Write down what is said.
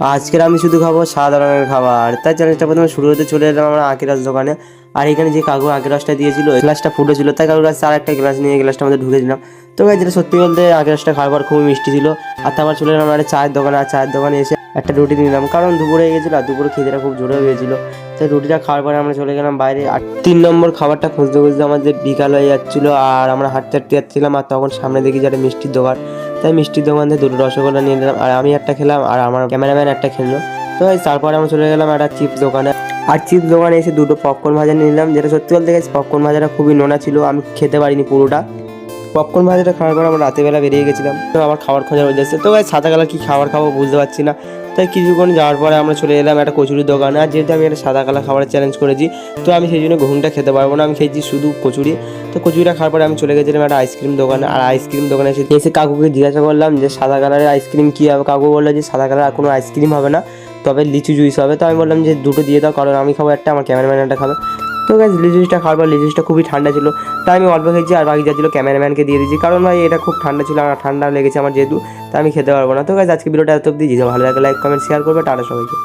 আজকের আমি শুধু খাবো সাদা রঙের খাবার। তাই চ্যালেঞ্জটা প্রথমে শুরু হতে চলে এলাম আমরা আখের রস দোকানে। আর এখানে যে কাকু আখের রসটা দিয়েছিল গ্লাসটা ফুটেছিল, তাই কাকুর কাছে আর একটা গ্লাস নিয়ে গ্লাসটার মধ্যে ঢুকেছিলাম। তো গাইস যেটা সত্যি বলতে আখের রসটা খাবার খুবই মিষ্টি ছিল। আর তারপর চলে এলাম একটা চায়ের দোকানে। আর চায়ের দোকানে এসে একটা রুটি নিলাম, কারণ দুপুরে হয়ে গেছিলো আর দুপুরে খিদেটা খুব জোরে হয়েছিল। তাই রুটিটা খাওয়ার পরে আমরা চলে গেলাম বাইরে। আর 3 নম্বর খাবারটা খুঁজতে খুঁজতে আমাদের বিকাল হয়ে যাচ্ছিলো আর আমরা হাঁটতে হাঁটতে যাচ্ছিলাম। আর তখন সামনে দেখি যে একটা মিষ্টির দোকান, তাই মিষ্টির দোকান থেকে 2টো রসগোল্লা নিয়ে নিলাম। আর আমি একটা খেলাম আর আমার ক্যামেরাম্যান একটা খেললো। তো তারপরে আমরা চলে গেলাম একটা চিপস দোকানে। আর চিপস দোকানে এসে 2টো পপকর্ন ভাজা নিলাম, যেটা সত্যি বলতে গেছে পপকর্ন ভাজাটা খুবই নোনা ছিল, আমি খেতে পারিনি পুরোটা। পপকর্ন ভাজাটা খাওয়ার পর আমরা রাতেরবেলা বেরিয়ে গেছিলাম, তো আবার খাবার খোঁজার উদ্দেশ্যে। তো ভাই সাদা কালার কী খাবার খাবো বুঝতে পারছি না। তাই কিছুক্ষণ যাওয়ার পরে আমরা চলে এলাম একটা কচুরির দোকানে। আর যেহেতু আমি একটা সাদা কালার খাবারের চ্যালেঞ্জ করেছি, তো আমি সেই জন্য ঘুমটা খেতে পারবো না, আমি খেয়েছি শুধু কচুরি। তো কচুরিটা খাওয়ার পরে আমি চলে গেছিলাম একটা আইসক্রিম দোকানে। আর আইসক্রিম দোকানে এসে কাকুকে জিজ্ঞাসা করলাম যে সাদা কালারের আইসক্রিম কী হবে। কাকু বললো যে সাদা কালার কোনো আইসক্রিম হবে না, তবে লিচু জুইস হবে। তো আমি বললাম যে 2টো দিয়ে দাও, কারণ আমি খাবো একটা, আমার ক্যামেরাম্যান একটা খাবে। তো গাইস লিচু জুসটা খাওয়ার পর লিচু জুসটা খুবই ঠান্ডা ছিল, তাই আমি অল্প খেয়েছি আর বাকি যা ছিল ক্যামেরাম্যানকে দিয়ে দিয়েছি, কারণ ভাই এটা খুব ঠান্ডা ছিল আর ঠান্ডা লেগেছে আমার যেহেতু, তাই আমি খেতে পারবো না। তো গাইস আজকে ভিডিওটা এত অবধি, ভালো লাগে লাইক কমেন্ট শেয়ার করবে। টাটা সবাইকে।